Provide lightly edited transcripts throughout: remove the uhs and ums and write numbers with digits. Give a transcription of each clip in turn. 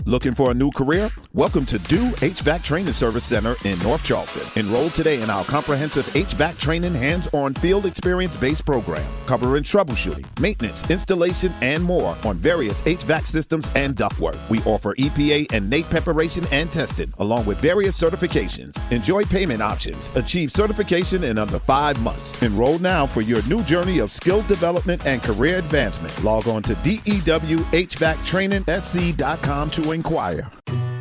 Looking for a new career? Welcome to Do HVAC Training Service Center in North Charleston. Enroll today in our comprehensive HVAC training hands-on field experience-based program, covering troubleshooting, maintenance, installation, and more on various HVAC systems and ductwork. We offer EPA and NAEP preparation and testing, along with various certifications. Enjoy payment options. Achieve certification in under 5 months. Enroll now for your new journey of skill development and career advancement. Log on to DEWHVACTrainingSC.com to inquire.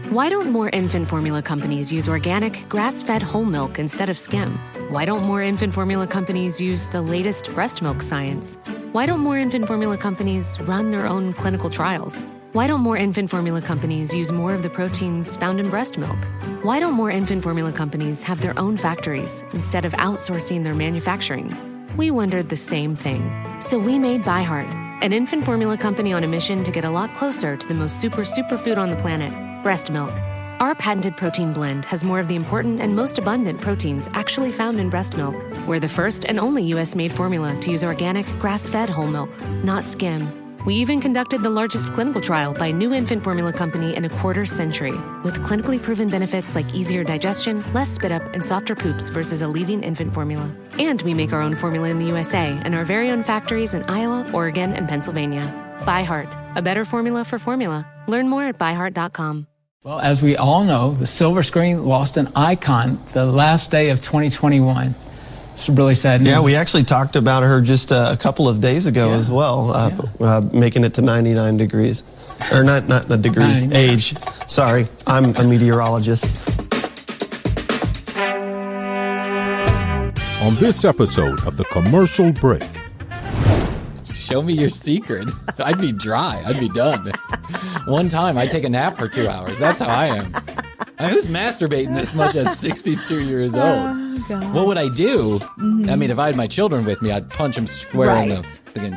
Why don't more infant formula companies use organic, grass-fed whole milk instead of skim? Why don't more infant formula companies use the latest breast milk science? Why don't more infant formula companies run their own clinical trials? Why don't more infant formula companies use more of the proteins found in breast milk? Why don't more infant formula companies have their own factories instead of outsourcing their manufacturing? We wondered the same thing. So we made ByHeart, an infant formula company on a mission to get a lot closer to the most superfood on the planet, breast milk. Our patented protein blend has more of the important and most abundant proteins actually found in breast milk. We're the first and only U.S.-made formula to use organic, grass-fed whole milk, not skim. We even conducted the largest clinical trial by a new infant formula company in a quarter century, with clinically proven benefits like easier digestion, less spit up, and softer poops versus a leading infant formula. And we make our own formula in the USA and our very own factories in Iowa, Oregon, and Pennsylvania. ByHeart, a better formula for formula. Learn more at byheart.com. Well, as we all know, the silver screen lost an icon the last day of 2021. It's really sad news. Yeah, we actually talked about her just a couple of days ago as well, making it to 99 degrees. Or not the degrees, 99. Age. Sorry, I'm a meteorologist. On this episode of The Commercial Break. Show me your secret. I'd be dry. I'd be done. One time, I'd take a nap for 2 hours. That's how I am. Who's masturbating this much at 62 years old? God. What would I do? Mm-hmm. I mean, if I had my children with me, I'd punch them square in the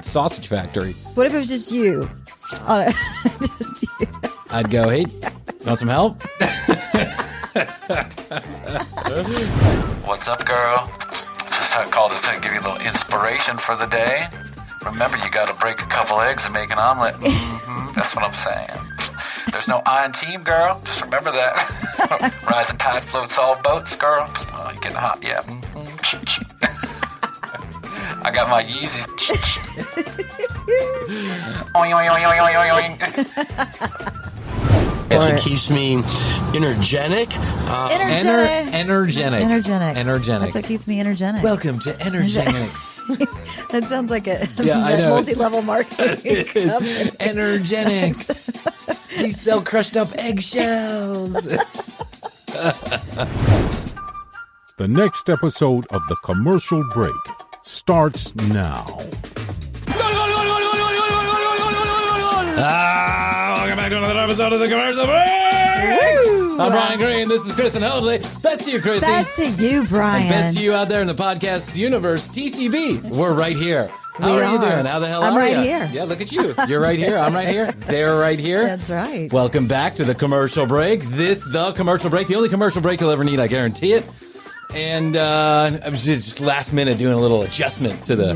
sausage factory. What if it was just you? Just you. I'd go, hey, want some help? What's up, girl? Just had called to give you a little inspiration for the day. Remember, you got to break a couple eggs and make an omelet. Mm-hmm. That's what I'm saying. There's no I in team, girl. Just remember that. Rising tide floats all boats, girl. Oh, you getting hot? Yeah. Mm-hmm. I got my Yeezys. It keeps me energetic. Energetic. That's what keeps me energetic. Welcome to Energize. That sounds like a multi-level marketing company. Energix. We sell crushed up eggshells. The next episode of The Commercial Break starts now. Welcome back to another episode of The Commercial Break. Woo! I'm Bryan Green. This is Chris and Hoadley. Best to you, Krissy. Best to you, Bryan. And best to you out there in the podcast universe, TCB. We're right here. How are you doing? How the hell are you? I'm right here. Yeah, look at you. You're right here. I'm right here. They're right here. That's right. Welcome back to The Commercial Break. The Commercial Break. The only commercial break you'll ever need, I guarantee it. And I was just last minute doing a little adjustment to the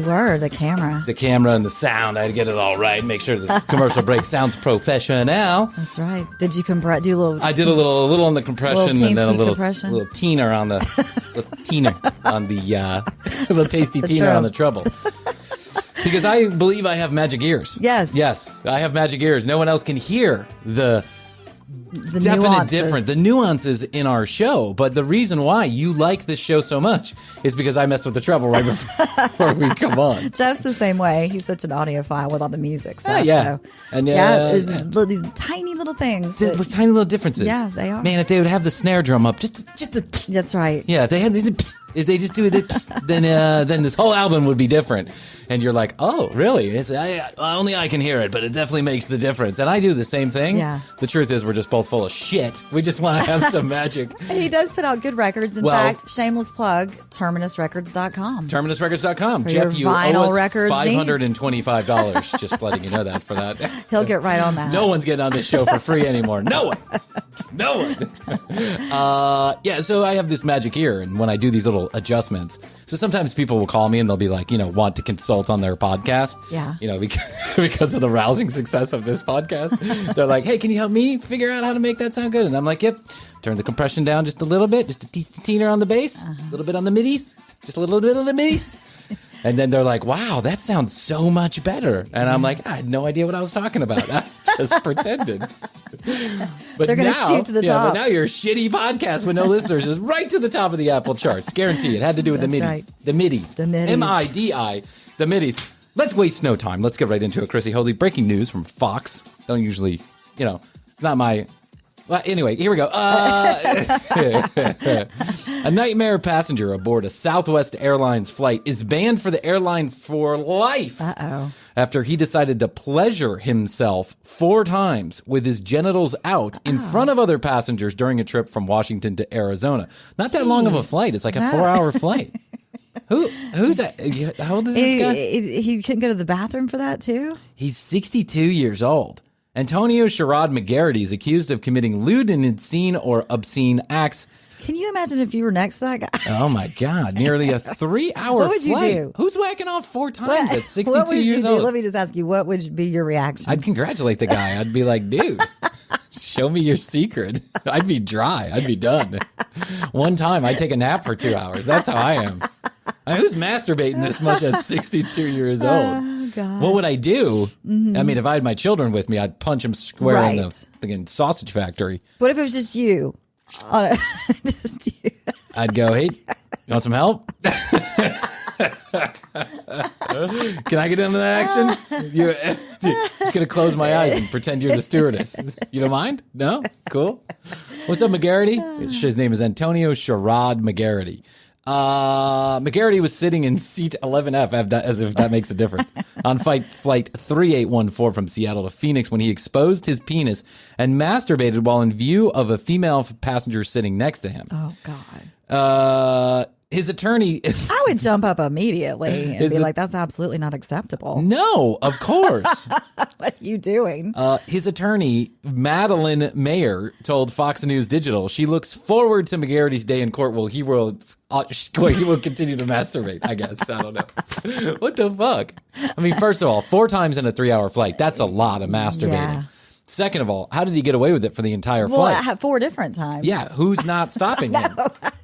camera and the sound. I had to get it all right, make sure the commercial break sounds professional. That's right. Did you do a little? I did a little on the compression and then a little teener on the little tasty teener on the treble. Because I believe I have magic ears. Yes, I have magic ears. No one else can hear the nuances in our show. But the reason why you like this show so much is because I mess with the treble right before we come on. Jeff's the same way. He's such an audiophile with all the music stuff. Yeah. So, and these tiny little things. The tiny little differences. Yeah, they are. Man, if they would have the snare drum up, just that's right. Yeah, if they just do it, then this whole album would be different. And you're like, oh, really? Only I can hear it, but it definitely makes the difference. And I do the same thing. Yeah. The truth is we're just both full of shit. We just want to have some magic. And he does put out good records. In fact, shameless plug, terminusrecords.com. Terminusrecords.com. For Jeff, you vinyl owe us records $525. Just letting you know that for that. He'll get right on that. No one's getting on this show for free anymore. No one. So I have this magic ear, and when I do these little adjustments, So sometimes people will call me and they'll be like, want to consult on their podcast. Yeah. Because of the rousing success of this podcast. They're like, hey, can you help me figure out how to make that sound good? And I'm like, yep. Turn the compression down just a little bit, just a teener on the bass, a little bit on the middies, just a little bit on the middies. And then they're like, wow, that sounds so much better. And I'm like, I had no idea what I was talking about. I just pretended. But they're going to shoot to the top. But now your shitty podcast with no listeners is right to the top of the Apple charts. Guarantee it had to do with the middies. Right. The middies. The middies. M-I-D-I. The middies. Let's waste no time. Let's get right into it. Krissy, Hoadley, breaking news from Fox. Don't usually, not my... Well, anyway, here we go. A nightmare passenger aboard a Southwest Airlines flight is banned for the airline for life. Uh-oh. After he decided to pleasure himself 4 times with his genitals out in front of other passengers during a trip from Washington to Arizona. Not that long of a flight. It's like a 4-hour flight. Who's that? How old is this guy? He couldn't go to the bathroom for that, too? He's 62 years old. Antonio Sherrod McGarity is accused of committing lewd and obscene or obscene acts. Can you imagine if you were next to that guy? Oh, my God. Nearly a 3-hour What would you flight. do? Who's whacking off 4 times at 62 what would years you do? old? Let me just ask you, what would be your reaction? I'd congratulate the guy. I'd be like, dude, show me your secret. I'd be dry. I'd be done. One time, I'd take a nap for 2 hours. That's how I am. Who's masturbating this much at 62 years old? Oh, God. What would I do? Mm-hmm. I mean, if I had my children with me, I'd punch them square in the fucking sausage factory. What if it was just you? Just you. I'd go, hey, you want some help? Can I get into that action? Just going to close my eyes and pretend you're the stewardess. You don't mind? No? Cool. What's up, McGarity? His name is Antonio Sherrod McGarity. McGarity was sitting in seat 11F, as if that makes a difference, on flight 3814 from Seattle to Phoenix when he exposed his penis and masturbated while in view of a female passenger sitting next to him. Oh, God. His attorney... I would jump up immediately and be like, that's absolutely not acceptable. No, of course. What are you doing? His attorney, Madeline Mayer, told Fox News Digital she looks forward to McGarity's day in court. He will continue to masturbate, I guess. I don't know. What the fuck? I mean, first of all, 4 times in a 3-hour flight. That's a lot of masturbating. Yeah. Second of all, how did he get away with it for the entire flight? Well, 4 different times. Yeah, who's not stopping him?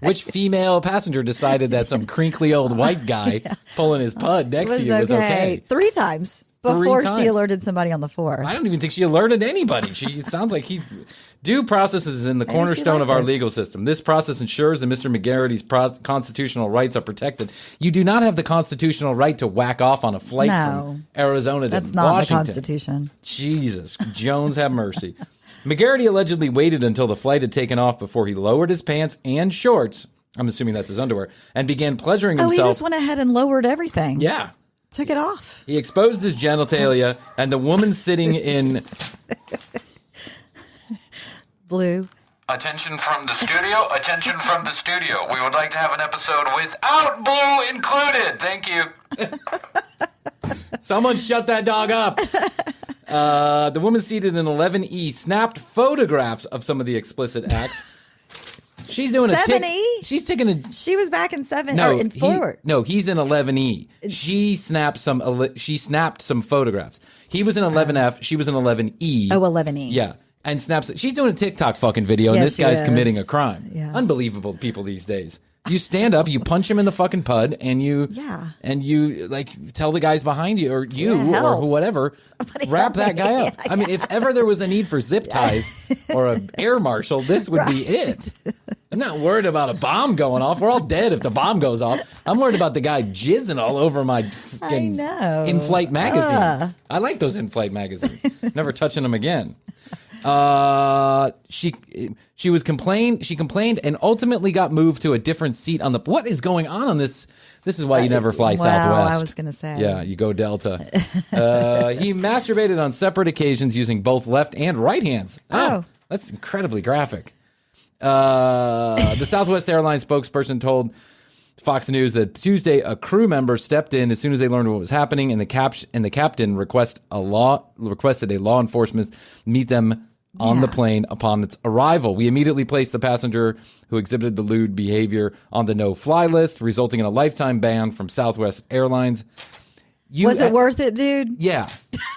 Which female passenger decided that some crinkly old white guy pulling his pud next to you was okay? 3 times before she alerted somebody on the 4. I don't even think she alerted anybody. It sounds like due process is in the cornerstone of our legal system. This process ensures that Mr. McGarity's constitutional rights are protected. You do not have the constitutional right to whack off on a flight from Arizona to Washington. That's not the Constitution. Jesus, Jones have mercy. McGarity allegedly waited until the flight had taken off before he lowered his pants and shorts, I'm assuming that's his underwear, and began pleasuring himself. Oh, he just went ahead and lowered everything. Yeah. Took it off. He exposed his genitalia, and the woman sitting in... Blue. Attention from the studio. Attention from the studio. We would like to have an episode without Blue included. Thank you. Someone shut that dog up. The woman seated in 11E snapped photographs of some of the explicit acts. She's doing 7E? She's taking a... She was back in 7 or in 4. He's in 11E. She snapped some photographs. He was in 11F. She was in 11E. Oh, 11E. Yeah. And snaps. She's doing a TikTok fucking video, and this guy's committing a crime. Yeah. Unbelievable people these days. You stand up, you punch him in the fucking pud, and you like tell the guys behind you or or whatever, wrap that guy up. I mean, if ever there was a need for zip ties or an air marshal, this would be it. I'm not worried about a bomb going off. We're all dead if the bomb goes off. I'm worried about the guy jizzing all over my in-flight magazine. I like those in-flight magazines. Never touching them again. She complained and ultimately got moved to a different seat on the... What is going on this? This is why you never fly Southwest. I was going to say. Yeah, you go Delta. He masturbated on separate occasions using both left and right hands. Oh. That's incredibly graphic. The Southwest Airlines spokesperson told Fox News that Tuesday a crew member stepped in as soon as they learned what was happening, and the captain requested a law enforcement meet them on the plane upon its arrival. We immediately placed the passenger who exhibited the lewd behavior on the no-fly list, resulting in a lifetime ban from Southwest Airlines. Was it worth it, dude? Yeah.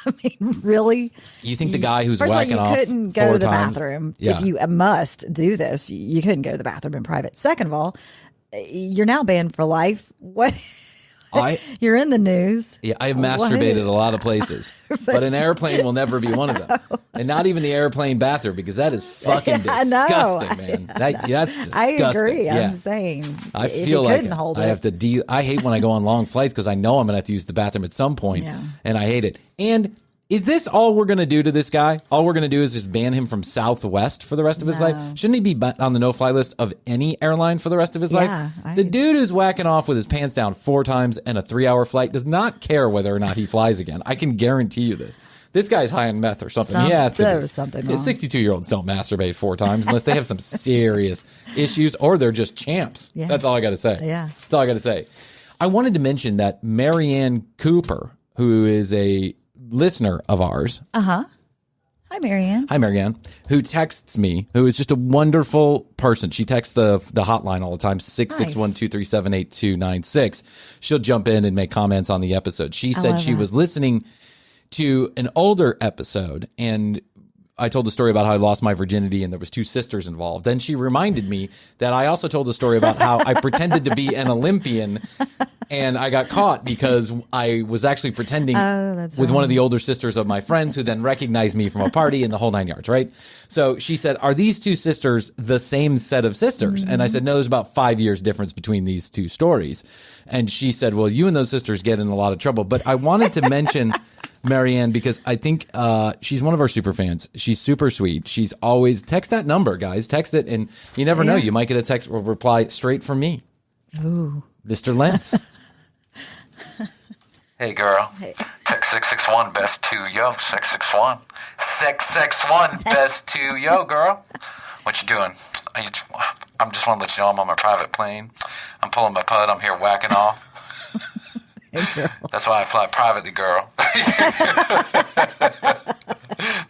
I mean, really? You think the guy who's First whacking of all, off you couldn't go to the times, bathroom. If you must do this, you couldn't go to the bathroom in private. Second of all, you're now banned for life. What? You're in the news. Yeah, I have masturbated a lot of places, but an airplane will never be one of them, and not even the airplane bathroom, because that is fucking disgusting, man. That's disgusting. I agree. Yeah. I'm saying I if feel you like couldn't hold I it. have to. I hate when I go on long flights because I know I'm going to have to use the bathroom at some point, and I hate it. And is this all we're going to do to this guy? All we're going to do is just ban him from Southwest for the rest of his life? Shouldn't he be on the no-fly list of any airline for the rest of his life? The dude who's whacking off with his pants down 4 times and a 3-hour flight does not care whether or not he flies again. I can guarantee you this. This guy's high on meth or something. He has to. There was something wrong. 62-year-olds don't masturbate 4 times unless they have some serious issues or they're just champs. Yeah. That's all I got to say. Yeah. That's all I got to say. I wanted to mention that Marianne Cooper, who is a listener of ours. Hi, Marianne. Hi, Marianne, who texts me, who is just a wonderful person. She texts the hotline all the time, 661-237-8296. She'll jump in and make comments on the episode. She said she was listening to an older episode, and I told the story about how I lost my virginity and there was 2 sisters involved. Then she reminded me that I also told a story about how I pretended to be an Olympian and I got caught because I was actually pretending with one of the older sisters of my friends, who then recognized me from a party and the whole 9 yards, right? So she said, are these 2 sisters the same set of sisters? And I said, no, there's about 5 years difference between these 2 stories. And she said, well, you and those sisters get in a lot of trouble. But I wanted to mention Marianne because I think she's one of our super fans. She's super sweet. She's always text that number, guys. Text it, and you never know. You might get a text or reply straight from me. Ooh, Mr. Lentz. Hey, girl. Hey. Text 661 best to yo. 661. 661 best to yo, girl. What you doing? I'm just want to let you know I'm on my private plane. I'm pulling my pud. I'm here whacking off. hey, That's why I fly privately, girl.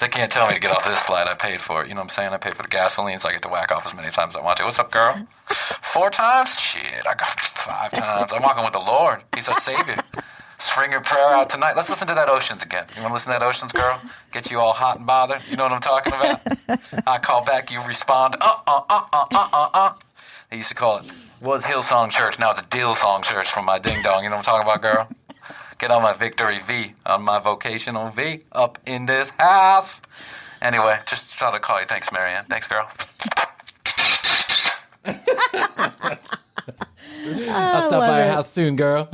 They can't tell me to get off this flight. I paid for it. You know what I'm saying? I paid for the gasoline, so I get to whack off as many times as I want to. What's up, girl? 4 times? Shit, I got 5 times. I'm walking with the Lord. He's a savior. Spring your prayer out tonight. Let's listen to that Oceans again. You want to listen to that Oceans, girl? Get you all hot and bothered. You know what I'm talking about? I call back, you respond. They used to call it, was Hillsong Church. Now it's Dillsong Church from my ding dong. You know what I'm talking about, girl? Get on my victory V, on my vocational V, up in this house. Anyway, just thought I'd call you. Thanks, Marianne. Thanks, girl. I'll stop by your house soon, girl.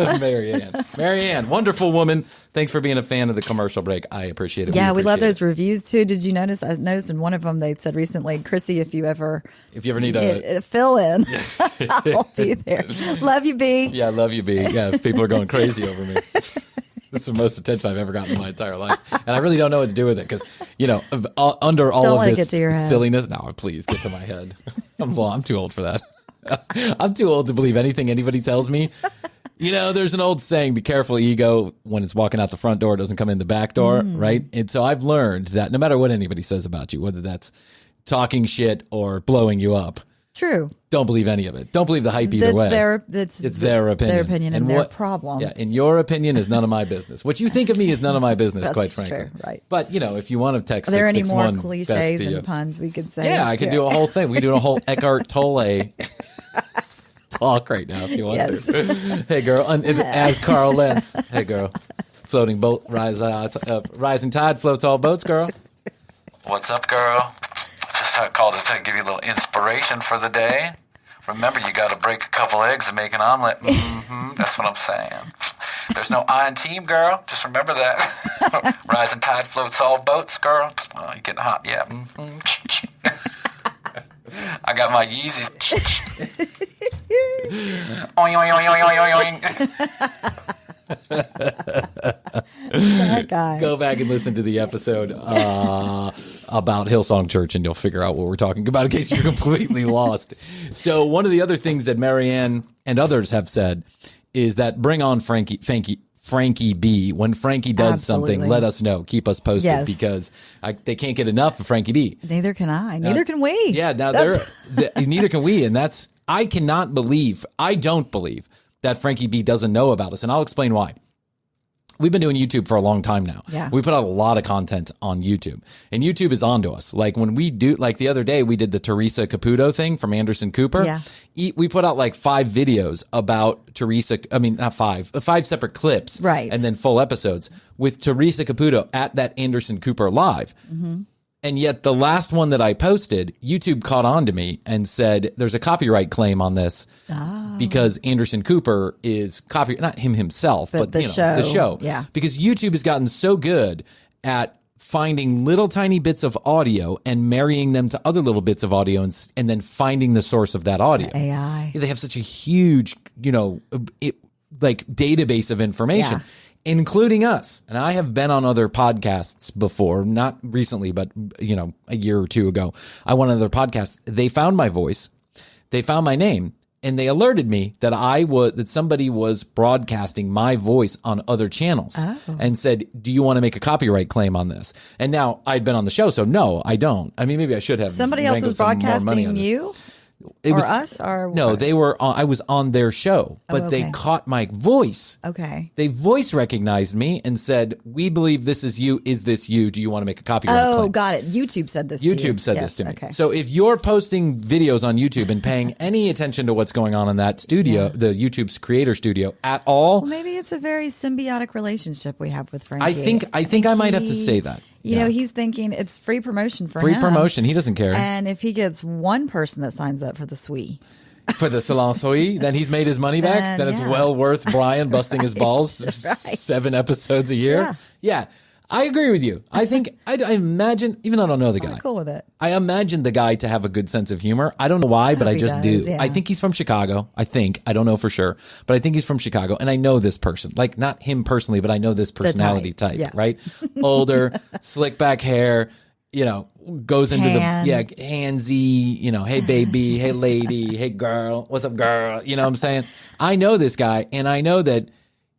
Marianne, wonderful woman. Thanks for being a fan of the commercial break. I appreciate it. Yeah, we love those reviews too. Did you notice? I noticed in one of them they said recently, Krissy, if you ever need a fill in, I'll be there. Love you, B. Yeah, love you, B. Yeah, people are going crazy over me. It's the most attention I've ever gotten in my entire life, and I really don't know what to do with it because under all of this silliness. No, please get to my head. I'm too old for that. I'm too old to believe anything anybody tells me. There's an old saying, be careful, ego, when it's walking out the front door, it doesn't come in the back door, right? And so I've learned that no matter what anybody says about you, whether that's talking shit or blowing you up, true. Don't believe any of it. Don't believe the hype either way. It's their opinion. Their opinion and their problem. Yeah, and your opinion is none of my business. What you think of me is none of my business, quite frankly. True, right. But, if you want to text 661 Are there any more best cliches to you. and puns we could say? Yeah, I could do a whole thing. We do a whole Eckhart Tolle talk right now if you want to. Hey, girl. As Carl Lentz. Hey, girl. Floating boat, rising tide floats all boats, girl. What's up, girl? Just called to give you a little inspiration for the day. Remember, you got to break a couple eggs and make an omelet. That's what I'm saying. There's no I in team, girl. Just remember that. Rising tide floats all boats, girl. Oh, you're getting hot, yeah. I got my Yeezys. That guy. Go back and listen to the episode about Hillsong Church, and you'll figure out what we're talking about in case you're completely lost. So one of the other things that Marianne and others have said is that bring on Frankie Frankie B. When Frankie does something, let us know. Keep us posted because they can't get enough of Frankie B. Neither can I. Neither can we. Yeah, now neither can we. And I don't believe that Frankie B doesn't know about us. And I'll explain why. We've been doing YouTube for a long time now. Yeah. We put out a lot of content on YouTube. And YouTube is onto us. Like when we do, like the other day, we did the Teresa Caputo thing from Anderson Cooper. Yeah. We put out like 5 videos about Teresa. I mean, not 5 separate clips. Right. And then full episodes with Teresa Caputo at that Anderson Cooper live. Mm-hmm. And yet the last one that I posted, YouTube caught on to me and said, there's a copyright claim on this because Anderson Cooper is not him himself, but the show. Yeah. Because YouTube has gotten so good at finding little tiny bits of audio and marrying them to other little bits of audio and then finding the source of that audio. AI. They have such a huge, database of information. Yeah. Including us. And I have been on other podcasts before, not recently, but, a year or two ago. I went on other podcasts. They found my voice. They found my name. And they alerted me that that somebody was broadcasting my voice on other channels and said, do you want to make a copyright claim on this? And now I'd been on the show, so no, I don't. I mean, maybe I should have. Somebody else was broadcasting you? Us? Or no, they were. I was on their show, but they caught my voice. Okay. They voice recognized me and said, "We believe this is you. Is this you? Do you want to make a copyright claim?" Oh, got it. YouTube said this. YouTube said this to me. Okay. So if you're posting videos on YouTube and paying any attention to what's going on in that studio, the YouTube's creator studio at all, well, maybe it's a very symbiotic relationship we have with Frankie. I think I might have to say that. You know, he's thinking it's free promotion for him. Free promotion. He doesn't care. And if he gets one person that signs up for the Swees. For the Salon Swees, then he's made his money back. Then it's well worth Bryan busting his balls 7 episodes a year. Yeah. I agree with you. I think, I imagine, even though I don't know the guy. I'm cool with it. I imagine the guy to have a good sense of humor. I don't know why, but I just do. Yeah. I think he's from Chicago. I don't know for sure, but I think he's from Chicago. And I know this person, like not him personally, but I know this personality type, right? Older, slick back hair, goes into handsy, hey baby, hey lady, hey girl, what's up girl? You know what I'm saying? I know this guy and I know that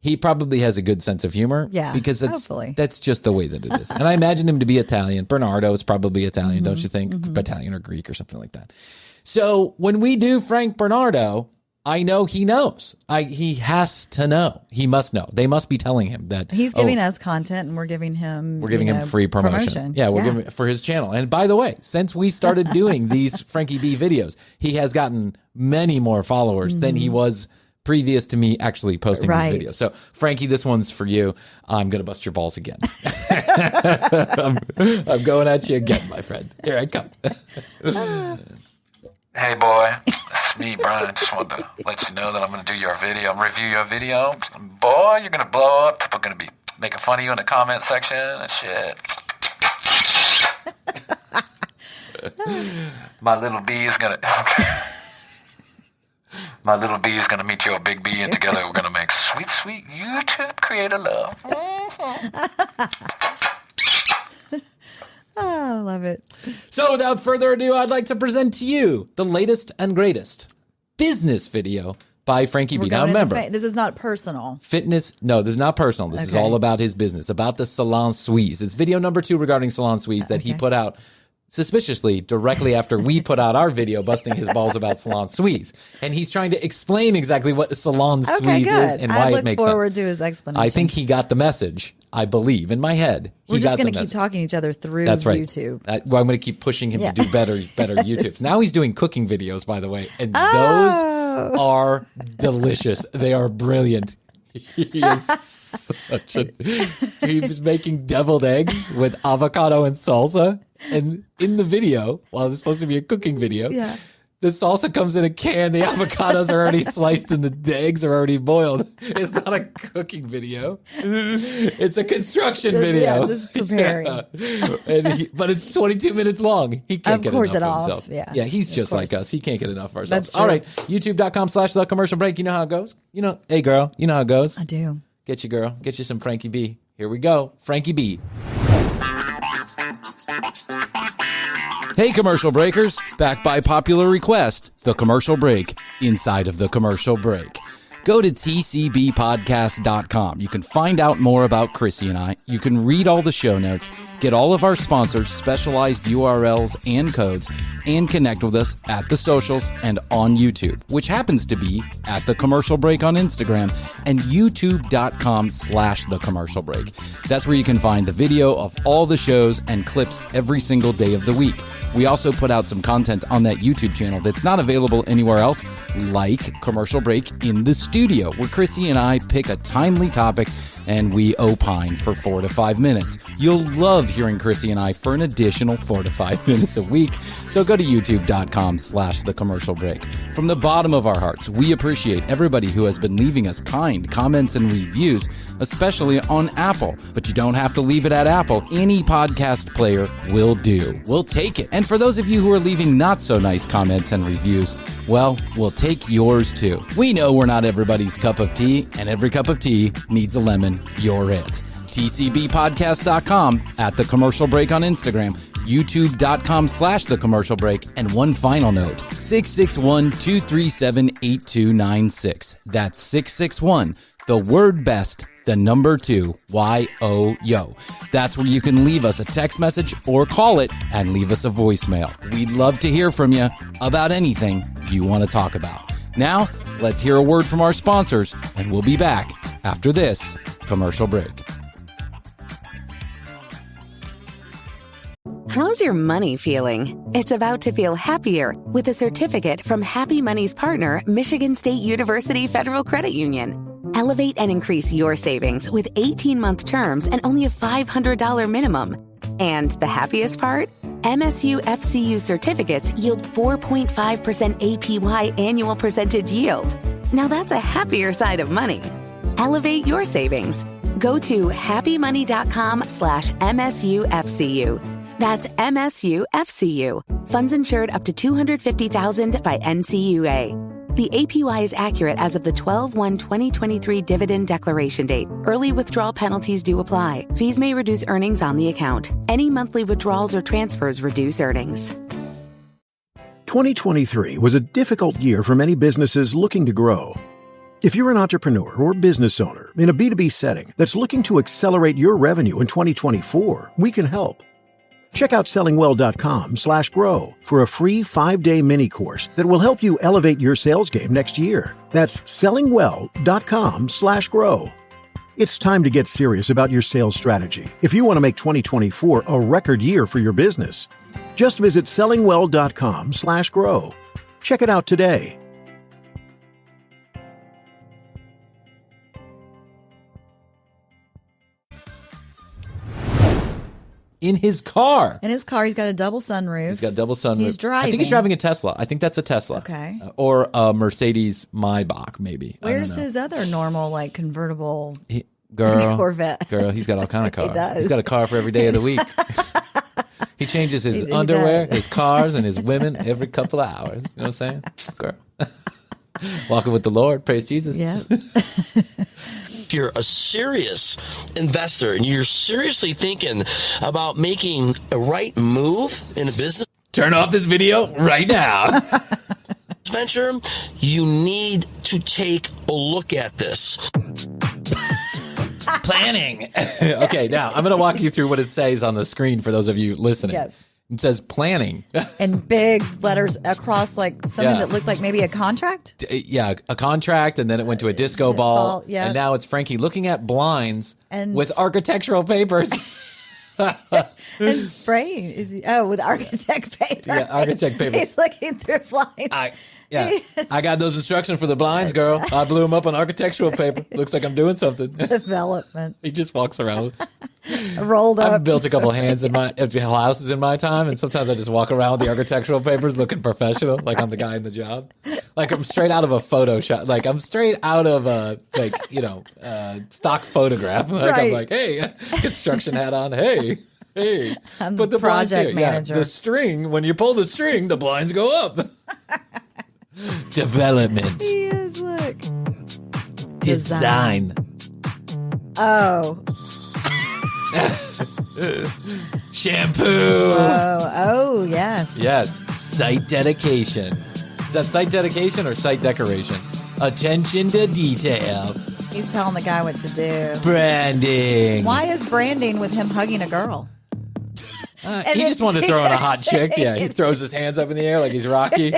he probably has a good sense of humor. Yeah, because that's just the way that it is. And I imagine him to be Italian. Bernardo is probably Italian, don't you think? Mm-hmm. Italian or Greek or something like that. So when we do Frank Bernardo, I know he knows. He has to know. He must know. They must be telling him that he's giving us content and we're giving him free promotion. Yeah, we're giving for his channel. And by the way, since we started doing these Frankie B videos, he has gotten many more followers than he was previous to me actually posting these videos. So, Frankie, this one's for you. I'm going to bust your balls again. I'm going at you again, my friend. Here I come. Hey, boy. It's me, Bryan. Just wanted to let you know that I'm going to do your video. I'm review your video. Boy, you're going to blow up. People are going to be making fun of you in the comment section and shit. My little B is going to... My little B is going to meet your big B, and together we're going to make sweet, sweet YouTube creator love. I love it. So without further ado, I'd like to present to you the latest and greatest business video by Frankie B. Now remember, this is not personal. Fitness, no, this is not personal. This is all about his business, about the Salon Swees. It's video number 2 regarding Salon Swees that he put out suspiciously directly after we put out our video busting his balls about Salon Swees. And he's trying to explain exactly what Salon Swees is and why it makes sense. I look forward to his explanation. I think he got the message, I believe, in my head. We're just going to keep talking to each other through YouTube. I'm going to keep pushing him to do better YouTubes. Now he's doing cooking videos, by the way, and those are delicious. They are brilliant. He was making deviled eggs with avocado and salsa. And in the video, while it's supposed to be a cooking video, the salsa comes in a can. The avocados are already sliced and the eggs are already boiled. It's not a cooking video. It's a construction video. Yeah, just preparing. But it's 22 minutes long. He can't get enough of himself. Yeah, he's just like us. He can't get enough of ourselves. All right, youtube.com/the commercial break. You know how it goes. Hey girl, you know how it goes. I do. Get you, girl. Get you some Frankie B. Here we go. Frankie B. Hey, commercial breakers. Back by popular request, the commercial break inside of the commercial break. go to tcbpodcast.com. You can find out more about Krissy and I. You can read all the show notes, get all of our sponsors' specialized URLs and codes, and connect with us at the socials and on YouTube, which happens to be at The Commercial Break on Instagram and youtube.com/The Commercial Break. That's where you can find the video of all the shows and clips every single day of the week. We also put out some content on that YouTube channel that's not available anywhere else, like Commercial Break in the Studio, where Krissy and I pick a timely topic and we opine for 4 to 5 minutes. You'll love hearing Krissy and I for an additional 4 to 5 minutes a week. So go to youtube.com/The Commercial Break. From the bottom of our hearts, we appreciate everybody who has been leaving us kind comments and reviews, especially on Apple. But you don't have to leave it at Apple. Any podcast player will do. We'll take it. And for those of you who are leaving not so nice comments and reviews, well, we'll take yours too. We know we're not everybody's cup of tea, and every cup of tea needs a lemon. You're it. tcbpodcast.com, at The Commercial Break on Instagram, youtube.com/The Commercial Break, and one final note, 661-237-8296. That's 661, the word best, the number 2, YOYO. That's where you can leave us a text message or call it and leave us a voicemail. We'd love to hear from you about anything you want to talk about. Now, let's hear a word from our sponsors, and we'll be back after this commercial break. How's your money feeling? It's about to feel happier with a certificate from Happy Money's partner, Michigan State University Federal Credit Union. Elevate and increase your savings with 18-month terms and only a $500 minimum. And the happiest part? MSU FCU certificates yield 4.5% APY annual percentage yield. Now that's a happier side of money. Elevate your savings. Go to happymoney.com/MSUFCU. That's MSUFCU. Funds insured up to $250,000 by NCUA. The APY is accurate as of the 12/1/2023 dividend declaration date. Early withdrawal penalties do apply. Fees may reduce earnings on the account. Any monthly withdrawals or transfers reduce earnings. 2023 was a difficult year for many businesses looking to grow. If you're an entrepreneur or business owner in a B2B setting that's looking to accelerate your revenue in 2024, we can help. Check out sellingwell.com/grow for a free 5-day mini course that will help you elevate your sales game next year. That's sellingwell.com/grow. It's time to get serious about your sales strategy if you want to make 2024 a record year for your business. Just visit sellingwell.com/grow. Check it out today. In his car. In his car, he's got a double sunroof. He's got double sunroof. He's driving. I think he's driving a Tesla. I think that's a Tesla. Okay. Or a Mercedes Maybach, maybe. Where's his other normal, like, convertible Corvette? Girl, he's got all kind of cars. He does. He's got a car for every day of the week. He changes his underwear, his cars, and his women every couple of hours. You know what I'm saying? Girl. Walking with the Lord. Praise Jesus. Yeah. If you're a serious investor and you're seriously thinking about making a right move in a business, turn off this video right now. Venture, you need to take a look at this. Planning. Okay, now I'm going to walk you through what it says on the screen for those of you listening. Yeah. It says planning. And big letters across, like something that looked like maybe a contract? Yeah, a contract, and then it went to a disco ball. Yeah. And now it's Frankie looking at blinds and with architectural papers. And spraying. With architect paper. Yeah, architect paper. He's looking through blinds. I got those instructions for the blinds, girl. I blew them up on architectural paper. Looks like I'm doing something. Development. He just walks around. Rolled up. I've built a couple houses in my time, and sometimes I just walk around with the architectural papers looking professional, like I'm the guy in the job. Like I'm straight out of a Photoshop. Like I'm straight out of a, stock photograph. Like right. I'm like, hey, construction hat on. Hey, I'm put the blinds project here. manager. Yeah, the string, when you pull the string, the blinds go up. Development. He is, look. Design. Oh. Shampoo. Oh, yes. Yes. Site dedication. Is that site dedication or site decoration? Attention to detail. He's telling the guy what to do. Branding. Why is branding with him hugging a girl? He just wanted to throw in a hot chick. Yeah, he throws his hands up in the air like he's Rocky.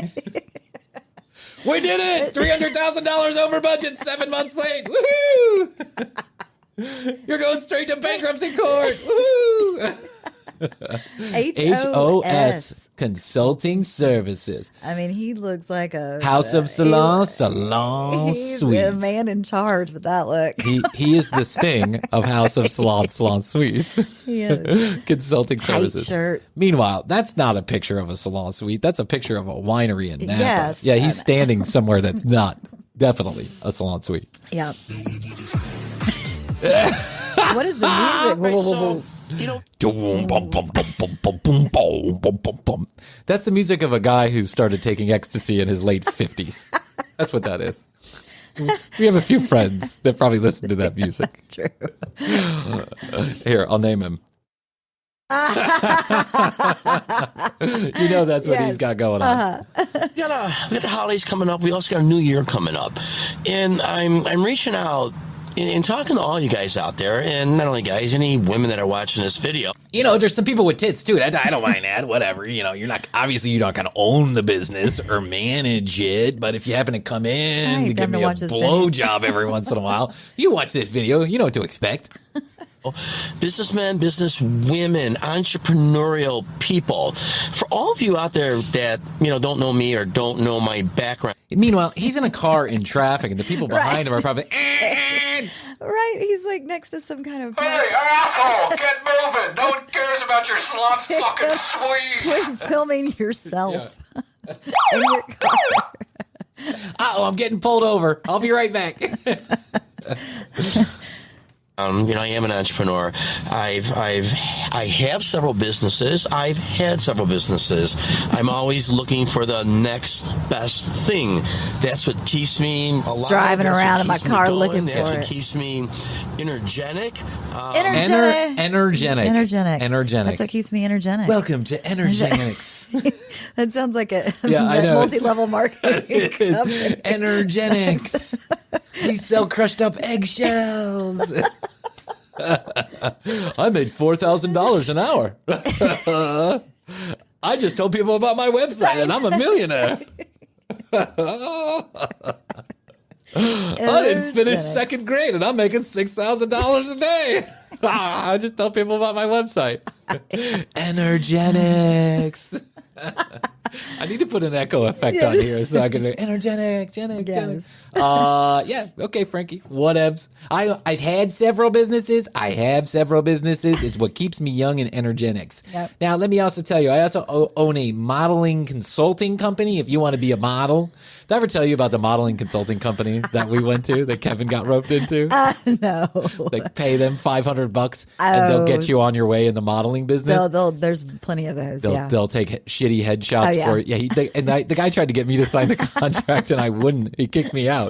We did it! $300,000 over budget, 7 months late. Woohoo! You're going straight to bankruptcy court. Woohoo! HOS Consulting Services. I mean, he looks like a House of Salon He's Swees. the man in charge with that look. He is the Sting of House of Salon Swees. Consulting Services. Shirt. Meanwhile, that's not a picture of a salon suite. That's a picture of a winery in Napa. Yes. Yeah, he's standing somewhere that's not definitely a salon suite. Yep. What is the music? So, you know, that's the music of a guy who started taking ecstasy in his late 50s. That's what that is. We have a few friends that probably listen to that music. True. Here, I'll name him. You know that's what he's got going on. we got the holidays coming up. We also got a new year coming up. And I'm reaching out and talking to all you guys out there, and not only guys, any women that are watching this video. You know, there's some people with tits too. I don't mind that. Whatever. You know, you're not going to own the business or manage it. But if you happen to come in to give me a blowjob every once in a while, you watch this video. You know what to expect. Businessmen, businesswomen, entrepreneurial people. For all of you out there that, don't know me or don't know my background. Meanwhile, he's in a car in traffic, and the people behind him are probably... Right, he's like next to some kind of... Hey, asshole, get moving. No one cares about your salon fucking sweet. Quit filming yourself in your car. Uh-oh, I'm getting pulled over. I'll be right back. I am an entrepreneur. I have several businesses. I've had several businesses. I'm always looking for the next best thing. That's what keeps me alive. Driving around in my car looking for it. That's what keeps me energetic. Energenic. That's what keeps me energetic. Welcome to Energize. That sounds like a Multi-level multi-level marketing company. Energix. We sell crushed up eggshells. I made $4,000 an hour. I just told people about my website, and I'm a millionaire. I didn't finish second grade, and I'm making $6,000 a day. I just tell people about my website. Energenix. I need to put an echo effect on here so I can do Energenix. Okay, Frankie. Whatevs. I've had several businesses. I have several businesses. It's what keeps me young and Energix. Yep. Now, let me also tell you, I also own a modeling consulting company. If you want to be a model. Did I ever tell you about the modeling consulting company that we went to, that Kevin got roped into? No. They pay them $500 and they'll get you on your way in the modeling business. There's plenty of those. They'll take shitty headshots for it. Yeah, the guy tried to get me to sign the contract and I wouldn't. He kicked me out.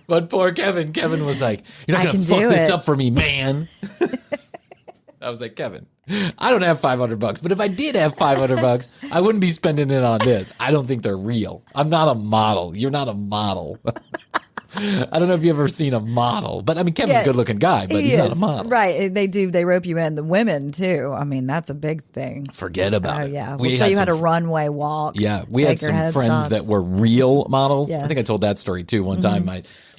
But poor Kevin was like, "You're not going to fuck this up for me, man." I was like, "Kevin, I don't have $500, but if I did have $500, I wouldn't be spending it on this. I don't think they're real. I'm not a model. You're not a model." I don't know if you've ever seen a model, but I mean, Kevin's a good looking guy, but he's not a model. Right. They rope you in. The women too. I mean, that's a big thing. Forget about it. Oh yeah. We'll show you how to runway walk. Yeah. We had some friends that were real models. Yes. I think I told that story too. One time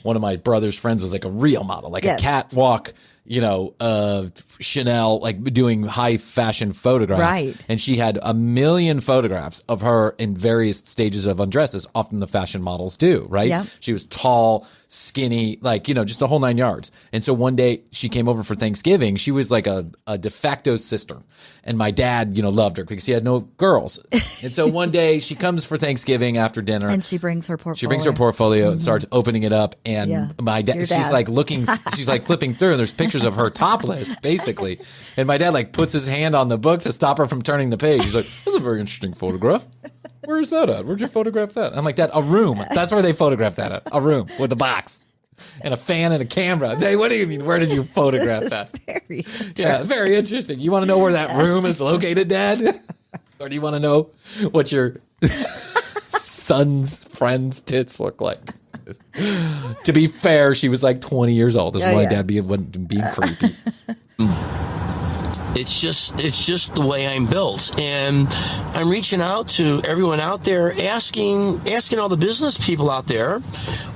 one of my brother's friends was like a real model, like a catwalk, Chanel, like doing high fashion photographs. Right. And she had 1 million photographs of her in various stages of undress, as often the fashion models do, right? Yeah. She was tall, skinny, just the whole 9 yards. And so one day she came over for Thanksgiving. She was like a de facto sister. And my dad, loved her because he had no girls. And so one day she comes for Thanksgiving after dinner. And she brings her portfolio. And starts opening it up. And my dad, she's like she's like flipping through and there's pictures of her topless, basically. And my dad like puts his hand on the book to stop her from turning the page. He's like, "That's a very interesting photograph. Where's that at? Where'd you photograph that?" I'm like, "Dad, a room. That's where they photographed that at. A room with a box and a fan and a camera." What do you mean? Where did you photograph that? Very interesting. Yeah, very interesting. You want to know where that room is located, Dad? Or do you want to know what your son's friend's tits look like? To be fair, she was like 20 years old. That's why Dad wasn't being creepy. It's just the way I'm built, and I'm reaching out to everyone out there, asking all the business people out there,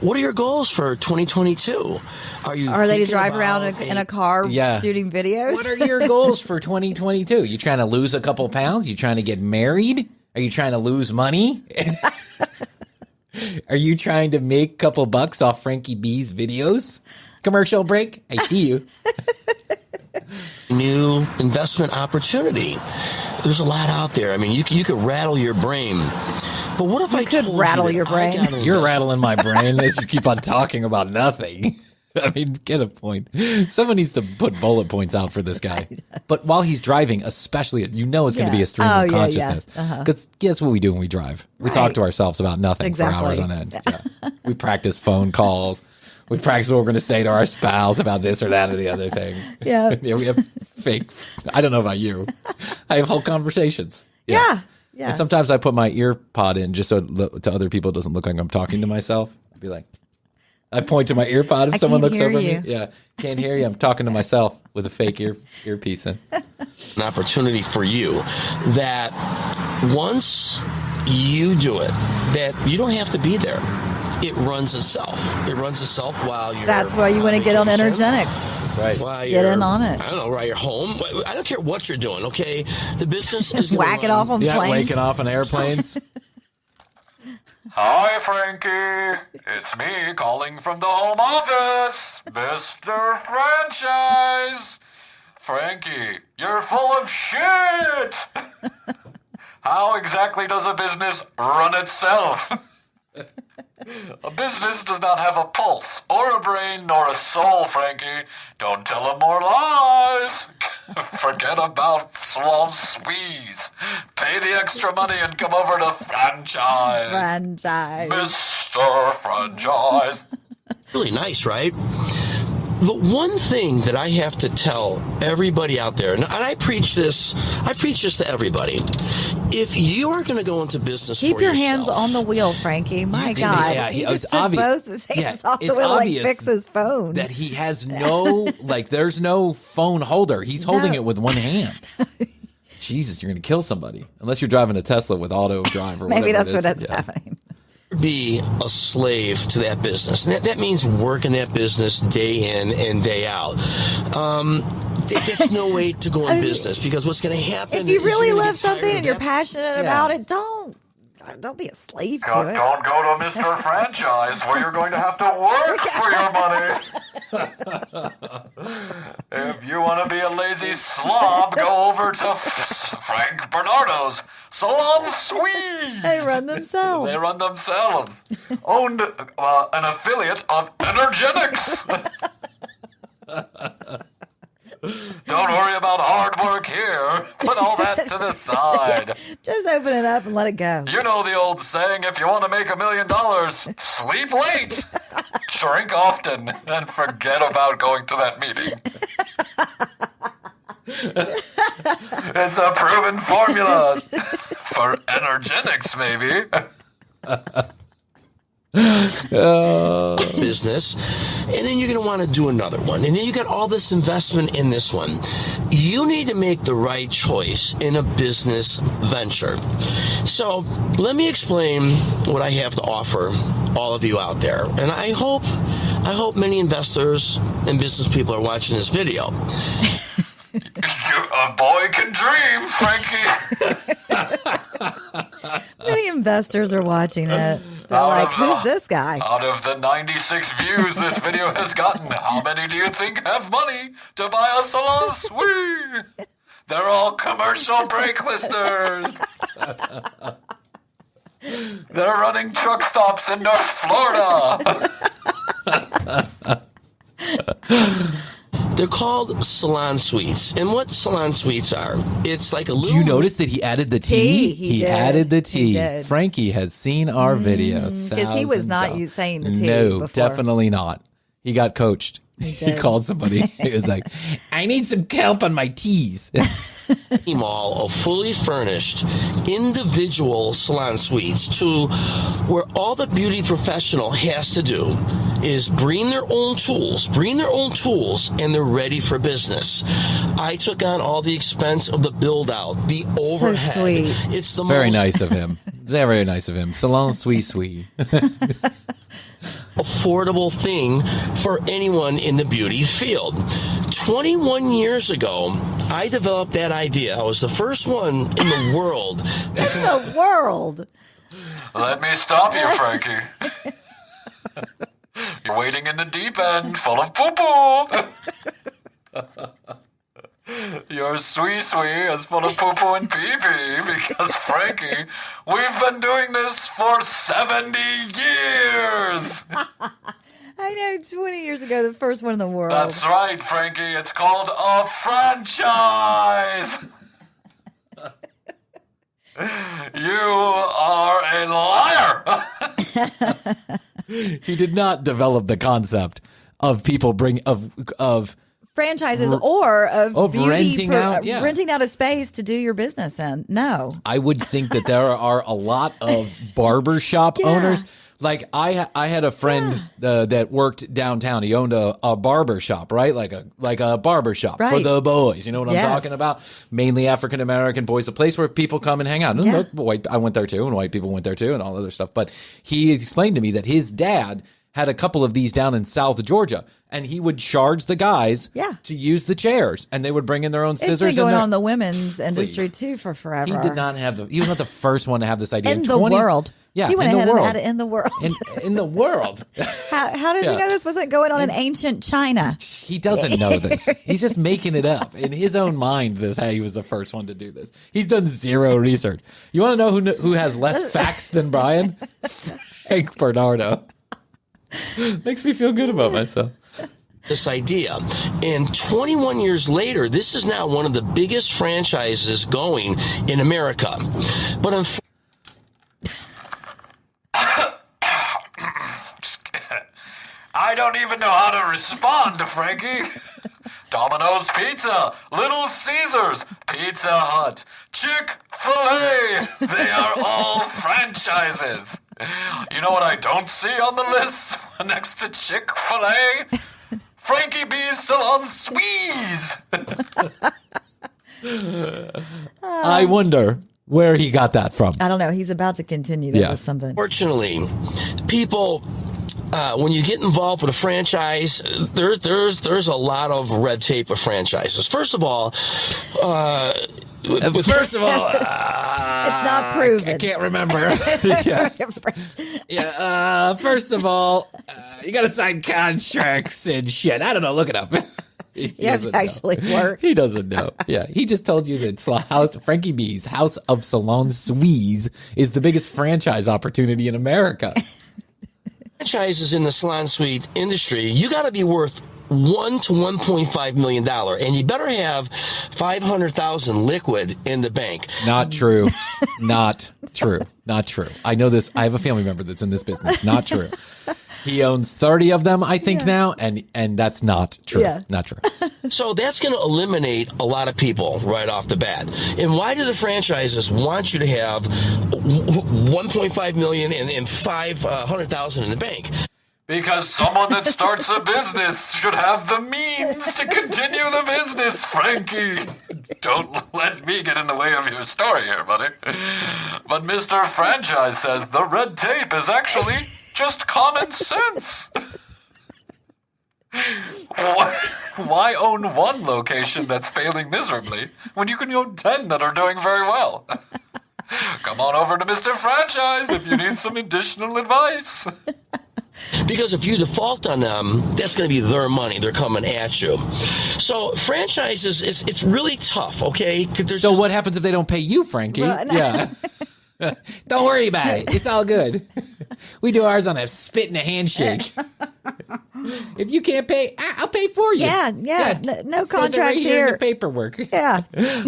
what are your goals for 2022? Are they to drive around in a car shooting videos? What are your goals for 2022? You trying to lose a couple pounds? You trying to get married? Are you trying to lose money? Are you trying to make a couple bucks off Frankie B's videos? Commercial break. I see you. New investment opportunity. There's a lot out there. I mean, you could rattle your brain. But what if I could rattle your brain? You're rattling my brain as you keep on talking about nothing. I mean, get a point. Someone needs to put bullet points out for this guy. But while he's driving, especially, it's going to be a stream of consciousness. Because guess what we do when we drive? We talk to ourselves about nothing for hours on end. Yeah. We practice phone calls. We practice what we're going to say to our spouse about this or that or the other thing. Yeah. We have fake. I don't know about you. I have whole conversations. Yeah. And sometimes I put my ear pod in just so to other people it doesn't look like I'm talking to myself. I'd be like, I point to my ear pod if someone looks over me. Yeah. Can't hear you. I'm talking to myself with a fake earpiece in. An opportunity for you that once you do it, that you don't have to be there. It runs itself. It runs itself while you're. That's why you want to get on Energinex. That's right. While get in on it. I don't know, while you're home. I don't care what you're doing, okay? The business is whacking off on planes. Waking off on airplanes. Hi, Frankie. It's me calling from the home office, Mr. Franchise. Frankie, you're full of shit. How exactly does a business run itself? A business does not have a pulse, or a brain, nor a soul, Frankie. Don't tell them more lies. Forget about Salon Swees. Pay the extra money and come over to Franchise. Franchise. Mr. Franchise. Really nice, right? The one thing that I have to tell everybody out there, and I preach this to everybody. If you are going to go into business, keep for your yourself, hands on the wheel, Frankie. My God, he just took both his hands off the wheel, like fix his phone. That he has no, there's no phone holder. He's holding it with one hand. Jesus, you're going to kill somebody unless you're driving a Tesla with auto drive or maybe whatever. Maybe that's what's happening. Be a slave to that business. And that means working that business day in and day out. There's no way to go in business because what's going to happen if you really love something and you're passionate about it, don't be a slave to it. Don't go to Mr. Franchise where you're going to have to work for your money. If you want to be a lazy slob, go over to Frank Bernardo's Salon Swees. They run themselves. Owned an affiliate of Energenix. Don't worry about hard work here. Put all that to the side. Just open it up and let it go. You know the old saying, if you want to make $1 million, sleep late, drink often, and forget about going to that meeting. It's a proven formula for Energenix, maybe. Business, and then you're going to want to do another one, and then you got all this investment in this one. You need to make the right choice in a business venture. So let me explain what I have to offer all of you out there, and I hope many investors and business people are watching this video. A boy can dream, Frankie. Many investors are watching it. They're like, who's this guy? Out of the 96 views this video has gotten, how many do you think have money to buy a Salon Swees? They're all commercial break listeners. They're running truck stops in North Florida. They're called Salon Swees. And what Salon Swees are, it's like a little... Do you notice that he added the T? He added the T. He did. Frankie has seen our video. Because he was not saying the T No, before. definitely not. He got coached. He called somebody. He was like, I need some help on my tees. Mall of fully furnished individual salon suites to where all the beauty professional has to do is bring their own tools, and they're ready for business. I took on all the expense of the build out, the overhead. So sweet. It's the Very most nice of him. Very nice of him. Salon Swees. affordable thing for anyone in the beauty field. 21 years ago, I developed that idea. I was the first one in the world. Let me stop you, Frankie. You're wading in the deep end, full of poo-poo. Your sweet is full of poo-poo and pee-pee because, Frankie, we've been doing this for 70 years. I know, 20 years ago, the first one in the world. That's right, Frankie. It's called a franchise. You are a liar. He did not develop the concept of people of franchises or of beauty renting out a space to do your business in. No. I would think that there are a lot of barbershop owners. Like I had a friend that worked downtown. He owned a barber shop, right? Like a barber shop for the boys. You know what I'm talking about? Mainly African American boys, a place where people come and hang out. I went there too, and white people went there too, and all other stuff. But he explained to me that his dad had a couple of these down in South Georgia, and he would charge the guys to use the chairs, and they would bring in their own scissors. It's been going on in the women's industry too for forever. He did not have he was not the first one to have this idea. In the world. Yeah, he went ahead and had it in the world. In the world. How does he know this wasn't going on in ancient China? He doesn't know this. He's just making it up in his own mind. How he was the first one to do this. He's done zero research. You want to know who has less facts than Bryan? Frank Bernardo. Makes me feel good about myself. This idea. And 21 years later, this is now one of the biggest franchises going in America. But I don't even know how to respond to Frankie. Domino's Pizza, Little Caesars, Pizza Hut, Chick-fil-A. They are all franchises. You know what I don't see on the list next to Chick-fil-A? Frankie B's Salon Swees. I wonder where he got that from. I don't know. He's about to continue that with something. Fortunately, people, when you get involved with a franchise, there's a lot of red tape of franchises. First of all, it's not proven. I can't remember. First of all, you got to sign contracts and shit. I don't know. Look it up. You have to actually work. He doesn't know. Yeah, he just told you that Frankie B's House of Salon Swees is the biggest franchise opportunity in America. Franchises in the salon suite industry, you got to be worth $1 to $1.5 million, and you better have $500,000 liquid in the bank. Not true. Not true. Not true. I know this. I have a family member that's in this business. Not true. He owns 30 of them, I think now, and that's not true. Yeah. Not true. So that's going to eliminate a lot of people right off the bat. And why do the franchises want you to have $1.5 million and $500,000 in the bank? Because someone that starts a business should have the means to continue the business, Frankie. Don't let me get in the way of your story here, buddy. But Mr. Franchise says the red tape is actually just common sense. Why own one location that's failing miserably when you can own 10 that are doing very well? Come on over to Mr. Franchise if you need some additional advice. Because if you default on them, that's going to be their money. They're coming at you. So franchises, it's really tough, okay? So what happens if they don't pay you, Frankie? Yeah. Don't worry about it. It's all good. We do ours on a spit and a handshake. If you can't pay, I'll pay for you. Yeah. No contracts right here. here. In the paperwork. Yeah.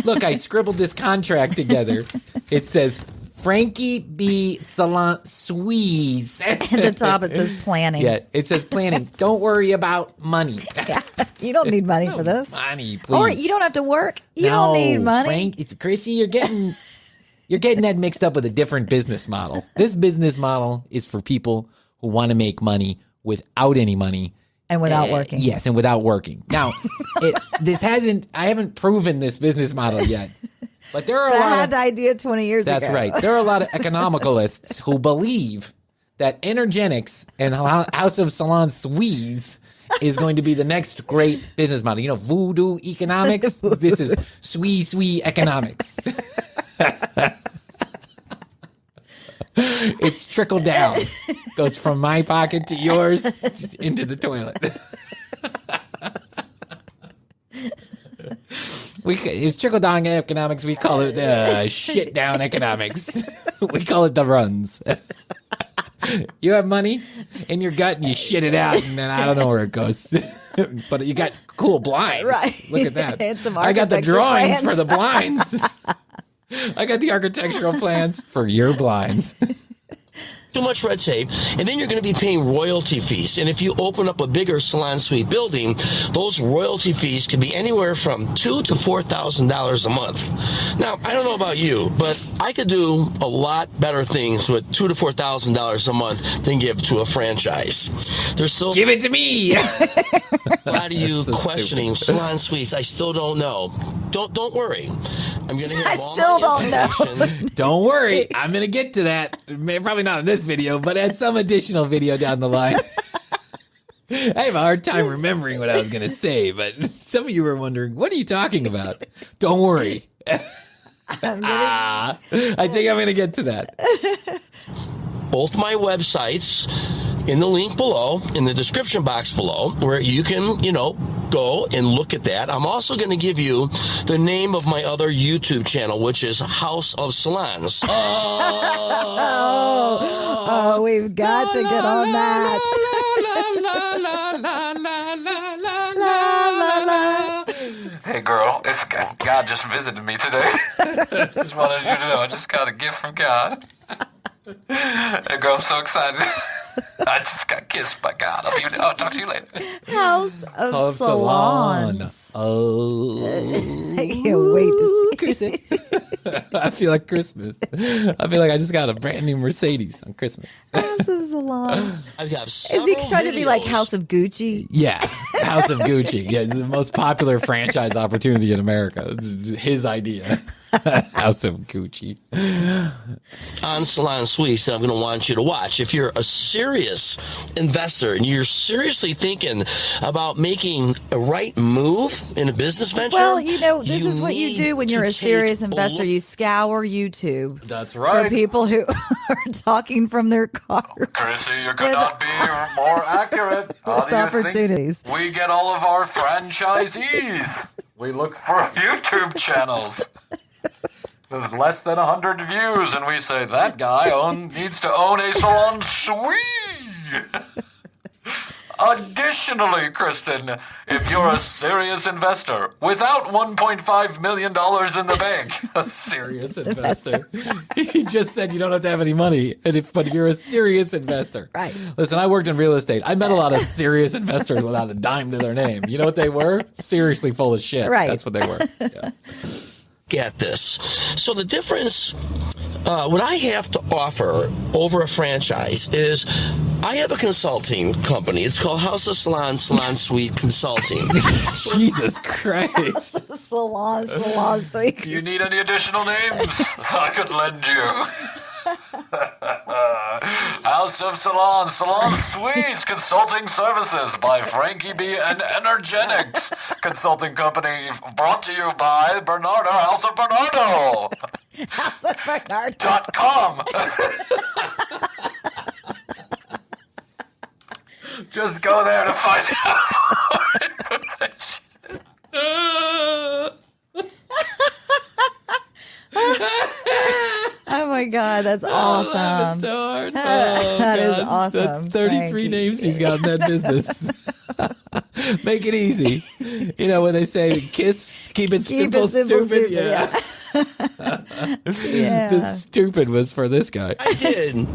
Look, I scribbled this contract together. It says Frankie B Salon Swees. At the top it says planning. Yeah, it says planning. Don't worry about money. Yeah, you don't need money for this. Money, please. Or you don't have to work. You don't need money. Frank, it's Krissy, you're getting that mixed up with a different business model. This business model is for people who want to make money without any money. And without working. Yes, and without working. Now, I haven't proven this business model yet. But there are I had the idea 20 years ago. That's right. There are a lot of economicalists who believe that Energix and House of Salon Swees is going to be the next great business model. You know, voodoo economics. This is swee economics. It's trickle down. Goes from my pocket to yours into the toilet. It's trickle down economics. We call it shit down economics. We call it the runs. You have money in your gut and you shit it out, and then I don't know where it goes. But you got cool blinds. Right. Look at that. I got the drawings for the blinds. I got the architectural plans for your blinds. Too much red tape, and then you're going to be paying royalty fees. And if you open up a bigger salon suite building, those royalty fees could be anywhere from $2,000 to $4,000 a month. Now, I don't know about you, but I could do a lot better things with $2,000 to $4,000 a month than give to a franchise. There's still give it to me. A lot of you questioning salon suites. I still don't know. Don't worry. I'm going to have all still my don't information. Don't worry. I'm going to get to that. Probably not in this video, but at some additional video down the line. I have a hard time remembering what I was going to say, but some of you were wondering, what are you talking about? Don't worry. I think I'm going to get to that. Both my websites in the link below, in the description box below, where you can, go and look at that. I'm also going to give you the name of my other YouTube channel, which is House of Salons. Oh, we've got to get on that. Hey, girl, it's God just visited me today. Just wanted you to know, I just got a gift from God. Hey, girl, I'm so excited. I just got kissed by God. I'll talk to you later. House of Salons. Oh. I can't wait to see. I feel like Christmas. I feel like I just got a brand new Mercedes on Christmas. House of Salons. I've got Is he trying to be like House of Gucci? Yeah, House of Gucci. Yeah, it's the most popular franchise opportunity in America. It's his idea. House of Gucci. On Salon Swees that I'm going to want you to watch. If you're a serious investor and you're seriously thinking about making a right move in a business venture. Well, this is what you do when you're a serious investor. You scour YouTube. That's right. For people who are talking from their cars. Krissy, you could not be more accurate. With opportunities. We get all of our franchisees. We look for YouTube channels. With less than 100 views, and we say, that guy needs to own a Salon Swees. Additionally, Kristen, if you're a serious investor without $1.5 million in the bank, a serious investor. He just said you don't have to have any money, but if you're a serious investor. Right. Listen, I worked in real estate. I met a lot of serious investors without a dime to their name. You know what they were? Seriously full of shit. Right. That's what they were. Yeah. Get this. So the difference, what I have to offer over a franchise is I have a consulting company. It's called House of Salon Suite Consulting. Jesus Christ. Salon Suite. Do you need any additional names? I could lend you. House of Salon Swees Consulting Services by Frankie B and Energenix Consulting Company, brought to you by Bernardo, House of Bernardo. House of Bernardo. .com. Just go there to find out more information. Oh my God, that's awesome. That's so hard. That is awesome. That's 33 Frankie. names he's got in that business. Make it easy. When they say kiss, keep it simple, stupid. Yeah. The stupid was for this guy. I did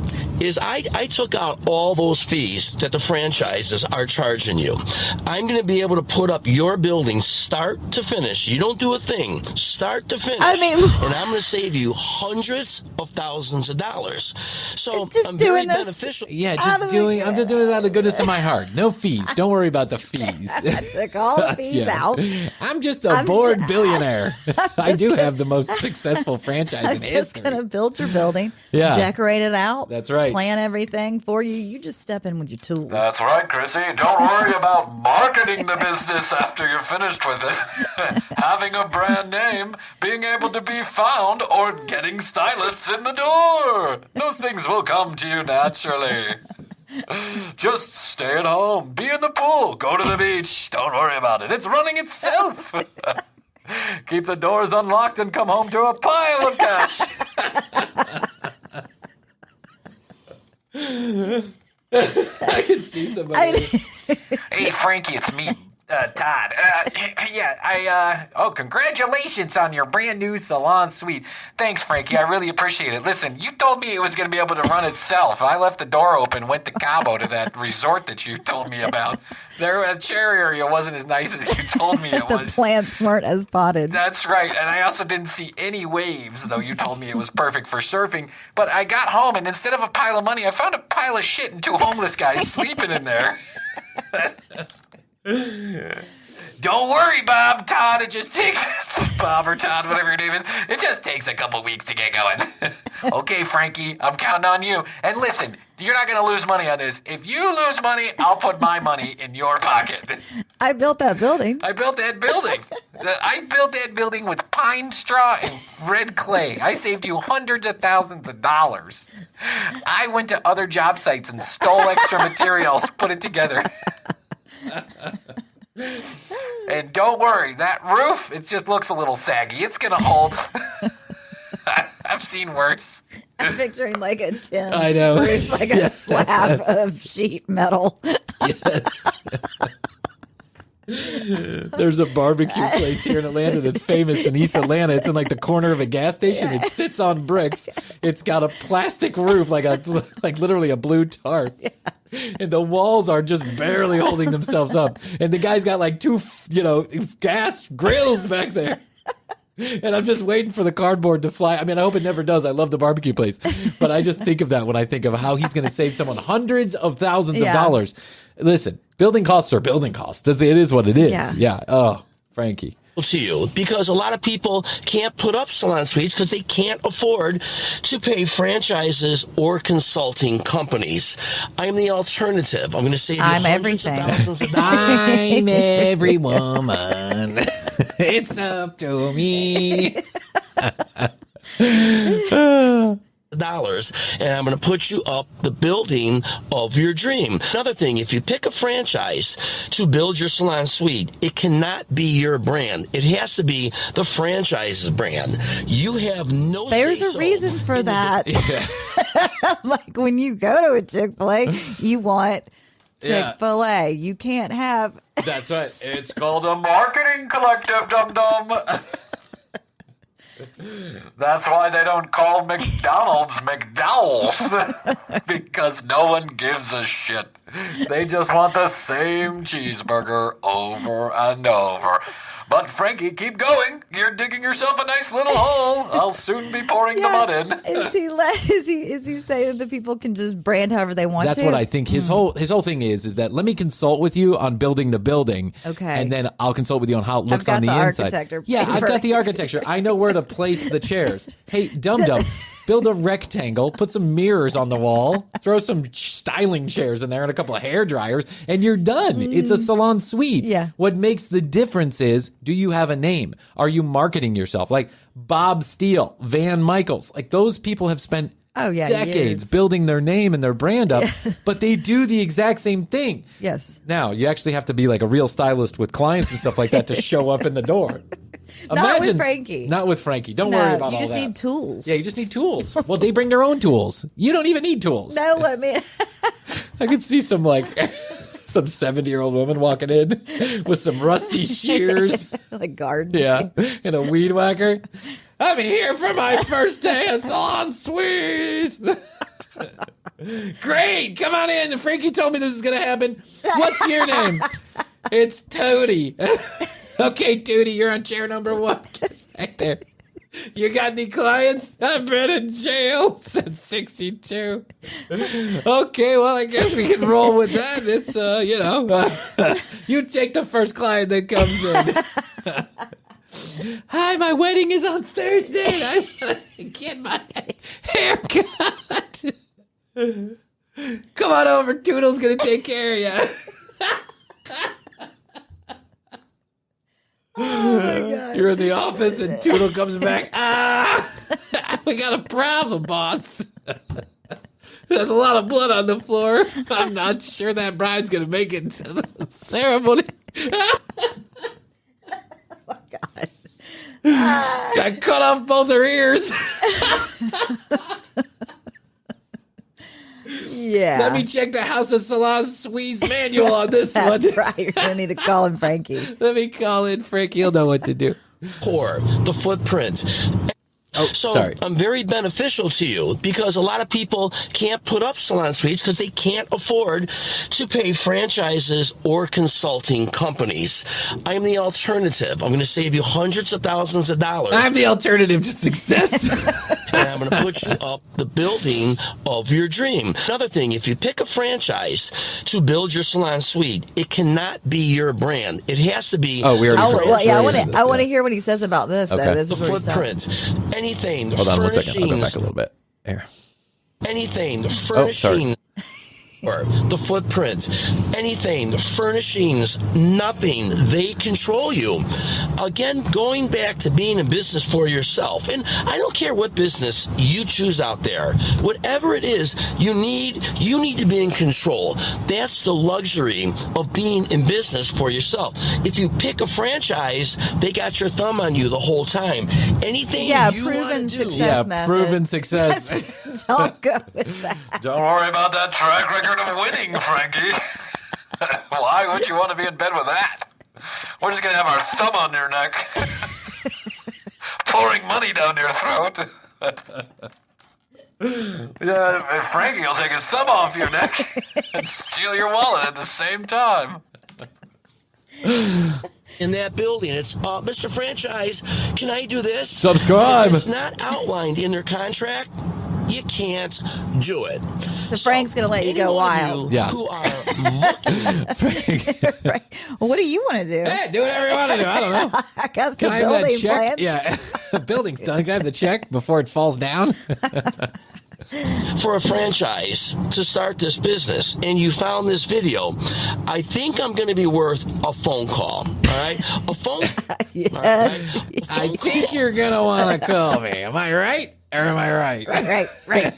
is I took out all those fees that the franchises are charging you. I'm going to be able to put up your building start to finish. You don't do a thing. Start to finish. I mean, and I'm going to save you hundreds of thousands of dollars. So just I'm doing very this beneficial. Yeah, I'm just doing it out of the goodness of my heart. No fees. Don't worry about the fees. I took all the fees out. I'm just a bored billionaire. I do have the most successful franchise in history. I'm just going to build your building, Yeah. decorate it out. That's right. Plan everything for you. You just step in with your tools. That's right, Krissy. Don't worry about marketing the business after you're finished with it. Having a brand name, being able to be found, or getting stylists in the door. Those things will come to you naturally. Just stay at home, be in the pool, go to the beach. Don't worry about it. It's running itself. Keep the doors unlocked and come home to a pile of cash. I can see somebody. Hey, Frankie, it's me, Todd. Congratulations on your brand new Salon Suite. Thanks, Frankie. I really appreciate it. Listen, you told me it was going to be able to run itself. I left the door open, went to Cabo to that resort that you told me about. The chair area wasn't as nice as you told me it was. The plants weren't as potted. That's right. And I also didn't see any waves, though you told me it was perfect for surfing. But I got home, and instead of a pile of money, I found a pile of shit and two homeless guys sleeping in there. Don't worry, Bob, Todd. It just takes Bob or Todd, whatever your name is. It just takes a couple weeks to get going. Okay, Frankie, I'm counting on you. And listen, you're not going to lose money on this. If you lose money, I'll put my money in your pocket. I built that building. I built that building with pine straw and red clay. I saved you hundreds of thousands of dollars. I went to other job sites and stole extra materials, put it together. And don't worry, that roof, it just looks a little saggy. It's going to hold. I've seen worse. I'm picturing like a tin I know. roof, like a slab of sheet metal. Yes. There's a barbecue place here in Atlanta that's famous in East Atlanta. It's in like the corner of a gas station. It sits on bricks. It's got a plastic roof, like literally a blue tarp. Yes. And the walls are just barely holding themselves up. And the guy's got like two, gas grills back there. And I'm just waiting for the cardboard to fly. I mean, I hope it never does. I love the barbecue place. But I just think of that when I think of how he's going to save someone hundreds of thousands of dollars. Listen, building costs are building costs. It is what it is. Yeah. Oh, Frankie. To you, because a lot of people can't put up salon suites because they can't afford to pay franchises or consulting companies. I'm the alternative. I'm going to save you hundreds of thousands of dollars. I'm every woman. It's up to me. Dollars, and I'm going to put you up the building of your dream. Another thing, if you pick a franchise to build your salon suite, it cannot be your brand. It has to be the franchise's brand. You have no There's a reason for that. Like when you go to a Chick-fil-A, you want Chick-fil-A. You can't have... That's right. It's called a marketing collective, dum-dum. That's why they don't call McDonald's McDowell's, because no one gives a shit. They just want the same cheeseburger over and over. But Frankie, keep going. You're digging yourself a nice little hole. I'll soon be pouring the mud in. Is he saying that people can just brand however they want That's to? what I think. His whole thing is that let me consult with you on building the building. Okay. And then I'll consult with you on how it looks on the inside. I've got the architecture. I know where to place the chairs. Hey, dum-dum. Build a rectangle, put some mirrors on the wall, throw some styling chairs in there and a couple of hair dryers, and you're done. It's a salon suite. Yeah. What makes the difference is, do you have a name? Are you marketing yourself? Like Bob Steele, Van Michaels. Like those people have spent decades building their name and their brand up, but they do the exact same thing. Yes. Now, you actually have to be like a real stylist with clients and stuff like that to show up in the door. Not with Frankie. Not with Frankie. Don't worry about all that. You just need tools. Yeah, you just need tools. Well, they bring their own tools. You don't even need tools. No, I mean... I could see some 70-year-old woman walking in with some rusty shears. Like garden shears. And a weed whacker. I'm here for my first day at Salon Swees. Great. Come on in. Frankie told me this was going to happen. What's your name? It's Tootie. Okay, Tootie, you're on chair number 1. Right there. You got any clients? I've been in jail since 62. Okay, well, I guess we can roll with that. It's, you take the first client that comes in. Hi, my wedding is on Thursday. I'm going to get my haircut. Come on over. Toodle's going to take care of you. Oh my God. You're in the office and Toodle comes back. We got a problem, boss. There's a lot of blood on the floor. I'm not sure that bride's going to make it to the ceremony. Oh my God. Got cut off both her ears. Yeah. Let me check the House of Salon Swees manual on this one. That's right. You're going to need to call him Frankie. Let me call in Frankie. He'll know what to do. Pour the footprint. Sorry. I'm very beneficial to you because a lot of people can't put up salon suites because they can't afford to pay franchises or consulting companies. I'm the alternative. I'm going to save you hundreds of thousands of dollars. I'm the alternative to success. And I'm going to put you up the building of your dream. Another thing, if you pick a franchise to build your salon suite, it cannot be your brand. It has to be. Oh, we already. I want to hear what he says about this. Okay. Though. This The is where footprint. Anything. Hold on 1 second. I'll go back a little bit. There. Anything. Furnishing. Or the footprint, anything, furnishings, nothing, they control you. Again, going back to being in business for yourself, and I don't care what business you choose out there, whatever it is, you need to be in control. That's the luxury of being in business for yourself. If you pick a franchise, they got your thumb on you the whole time. Anything you proven success Yeah, method. proven success. Don't go with that. Don't worry about that track record of winning, Frankie. Why would you want to be in bed with that? We're just going to have our thumb on your neck. Pouring money down your throat. Yeah, Frankie will take his thumb off your neck and steal your wallet at the same time. In that building, it's Mr. Franchise, can I do this? Subscribe. If it's not outlined in their contract, you can't do it. So Frank's going to let you go wild. Yeah. Who are looking Right. Well, what do you want to do? Hey, do whatever you want to do. I don't know. I got the Can I have that building check? plan. Yeah. The building's done. Can I have the check before it falls down? for a franchise to start this business and you found this video, I think I'm going to be worth a phone call. All right? A phone Yes. right? I think you're going to want to call me. Am I right? Or am I right? Right.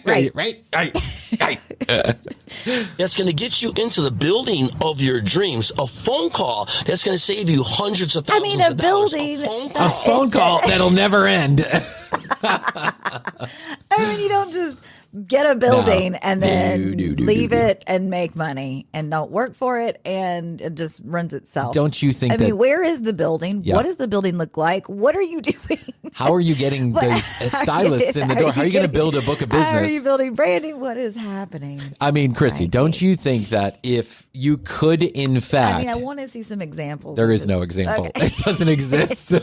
That's going to get you into the building of your dreams. A phone call that's going to save you hundreds of thousands of dollars. building. A phone call that'll never end. I mean, you don't just get a building and then leave it and make money and don't work for it and it just runs itself. Don't you think I mean, where is the building? Yeah. What does the building look like? What are you doing? How are you getting those stylists in the door? How are you going to build a book of business? How are you building branding? What is happening? I mean, Krissy, don't you think that if you could, in fact... I mean, I want to see some examples. There is no example. Okay. It doesn't exist.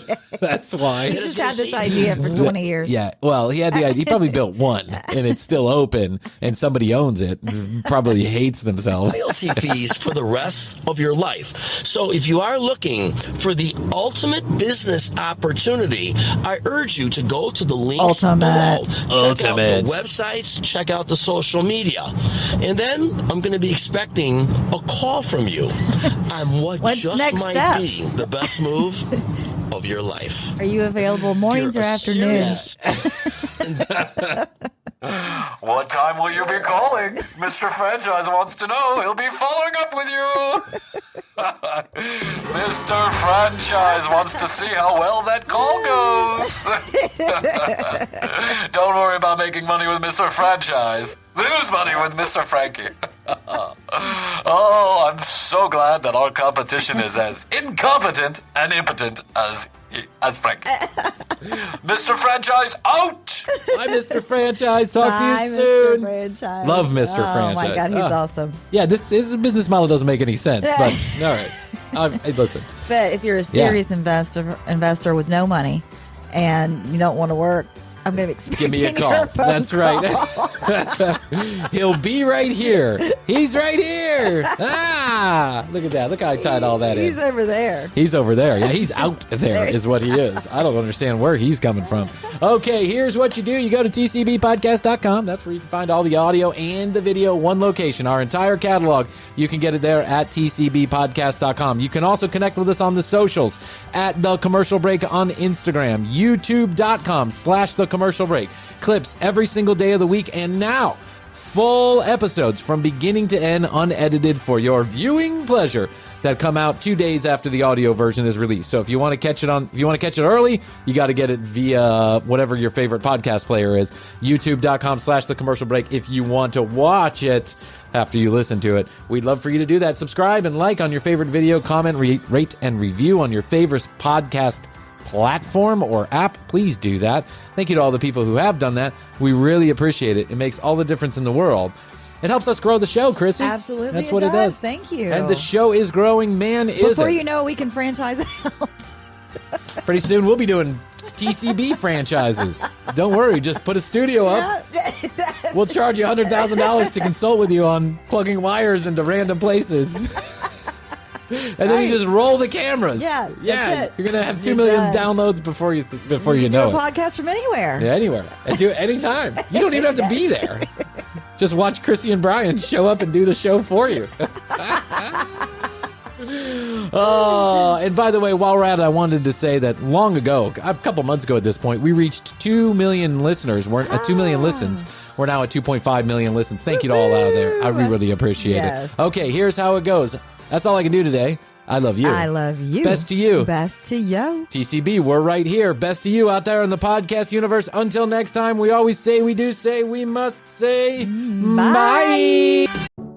That's why. He just had this idea for 20 years. Yeah, well, he had the idea. He probably built one, and it's still open, and somebody owns it. Probably hates themselves. Royalty fees for the rest of your life. So if you are looking for the ultimate business opportunity, I urge you to go to the links below. Check out the websites, check out the social media. And then I'm going to be expecting a call from you on what just might be the best move of your life. Are you available mornings or afternoons? What time will you be calling? Mr. Franchise wants to know. He'll be following up with you. Mr. Franchise wants to see how well that call goes. Don't worry about making money with Mr. Franchise. Lose money with Mr. Frankie. Oh, Oh, I'm so glad that our competition is as incompetent and impotent as Frank. Mr. Franchise out! Bye, Mr. Franchise. Talk to you soon. Mr. Franchise. Love Mr. Franchise. Oh, my God, he's awesome. Yeah, this business model doesn't make any sense, but all right. Listen. But if you're a serious investor with no money and you don't want to work, I'm going to be expecting Give me a call. That's right. He'll be right here. He's right here. Look at that. Look how I tied all that in. He's over there. He's over there. Yeah, he's out there is what he is. I don't understand where he's coming from. Okay, here's what you do. You go to tcbpodcast.com. That's where you can find all the audio and the video, one location. Our entire catalog, you can get it there at tcbpodcast.com. You can also connect with us on the socials at The Commercial Break on Instagram, youtube.com/The Commercial Break. Clips every single day of the week, and now full episodes from beginning to end, unedited for your viewing pleasure, that come out 2 days after the audio version is released. So if you want to catch it early, you got to get it via whatever your favorite podcast player is. youtube.com/The Commercial Break. If you want to watch it after you listen to it, we'd love for you to do that. Subscribe and like on your favorite video, comment, rate, and review on your favorite podcast platform or app. Please do that. Thank you to all the people who have done that. We really appreciate it. It makes all the difference in the world. It helps us grow the show, Krissy. Absolutely. That's what it does. Thank you. And the show is growing, man, is Before it? you know, we can franchise it out. Pretty soon we'll be doing TCB franchises. Don't worry, just put a studio up. We'll charge you $100,000 to consult with you on plugging wires into random places. And then you just roll the cameras. Yeah, that's it. You're gonna have 2 million downloads before you know it. Do a podcast from anywhere. Yeah, anywhere. And do it anytime. You don't even have to be there. Just watch Krissy and Bryan show up and do the show for you. Oh, and by the way, while we're at it, I wanted to say that long ago, a couple months ago at this point, we reached 2 million listeners. We're at 2 million listens. We're now at 2.5 million listens. Thank you to all out there. I really appreciate it. Okay, here's how it goes. That's all I can do today. I love you. I love you. Best to you. Best to you. TCB, we're right here. Best to you out there in the podcast universe. Until next time, we always say, we do say, we must say, bye.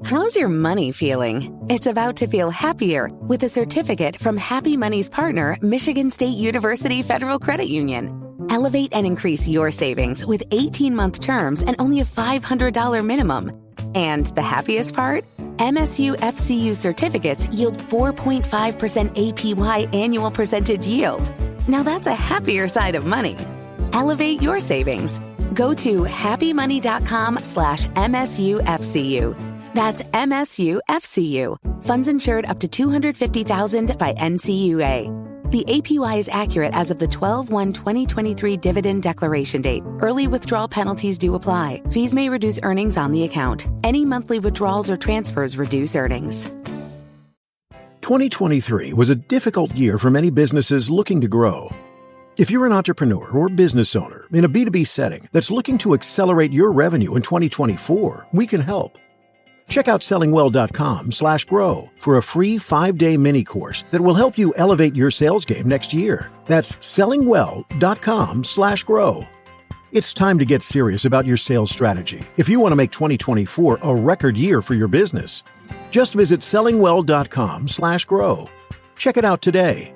How's your money feeling? It's about to feel happier with a certificate from Happy Money's partner, Michigan State University Federal Credit Union. Elevate and increase your savings with 18-month terms and only a $500 minimum. And the happiest part? MSU FCU certificates yield 4.5% APY annual percentage yield. Now that's a happier side of money. Elevate your savings. Go to happymoney.com/MSUFCU. That's MSUFCU. Funds insured up to $250,000 by NCUA. The APY is accurate as of the 12/1/2023 dividend declaration date. Early withdrawal penalties do apply. Fees may reduce earnings on the account. Any monthly withdrawals or transfers reduce earnings. 2023 was a difficult year for many businesses looking to grow. If you're an entrepreneur or business owner in a B2B setting that's looking to accelerate your revenue in 2024, we can help. Check out sellingwell.com/grow for a free 5-day mini course that will help you elevate your sales game next year. That's sellingwell.com/grow. It's time to get serious about your sales strategy if you want to make 2024 a record year for your business. Just visit sellingwell.com/grow. Check it out today.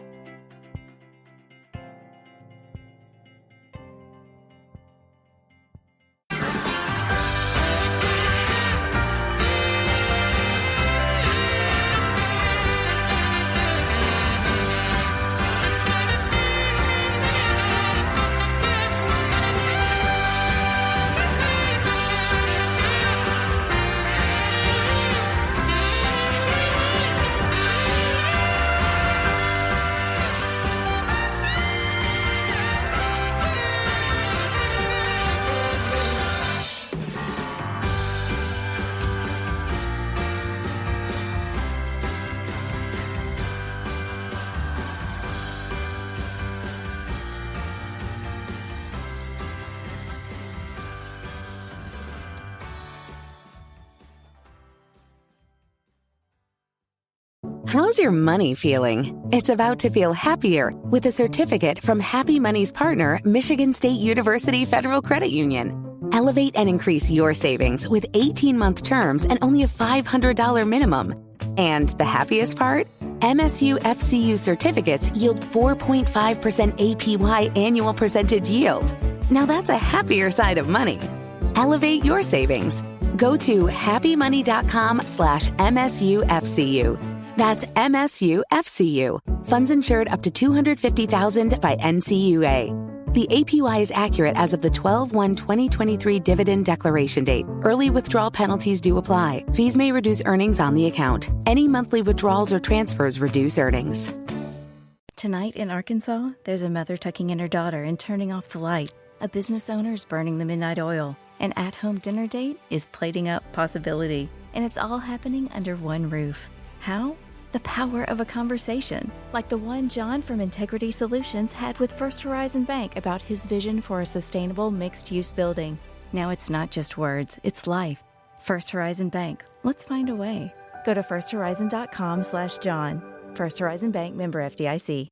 How's your money feeling? It's about to feel happier with a certificate from Happy Money's partner, Michigan State University Federal Credit Union. Elevate and increase your savings with 18-month terms and only a $500 minimum. And the happiest part? MSU FCU certificates yield 4.5% APY annual percentage yield. Now that's a happier side of money. Elevate your savings. Go to happymoney.com/MSUFCU. That's MSUFCU. Funds insured up to $250,000 by NCUA. The APY is accurate as of the 12/1/2023 dividend declaration date. Early withdrawal penalties do apply. Fees may reduce earnings on the account. Any monthly withdrawals or transfers reduce earnings. Tonight in Arkansas, there's a mother tucking in her daughter and turning off the light. A business owner is burning the midnight oil. An at-home dinner date is plating up possibility. And it's all happening under one roof. How? The power of a conversation, like the one John from Integrity Solutions had with First Horizon Bank about his vision for a sustainable mixed-use building. Now it's not just words, it's life. First Horizon Bank. Let's find a way. Go to firsthorizon.com/John. First Horizon Bank, member FDIC.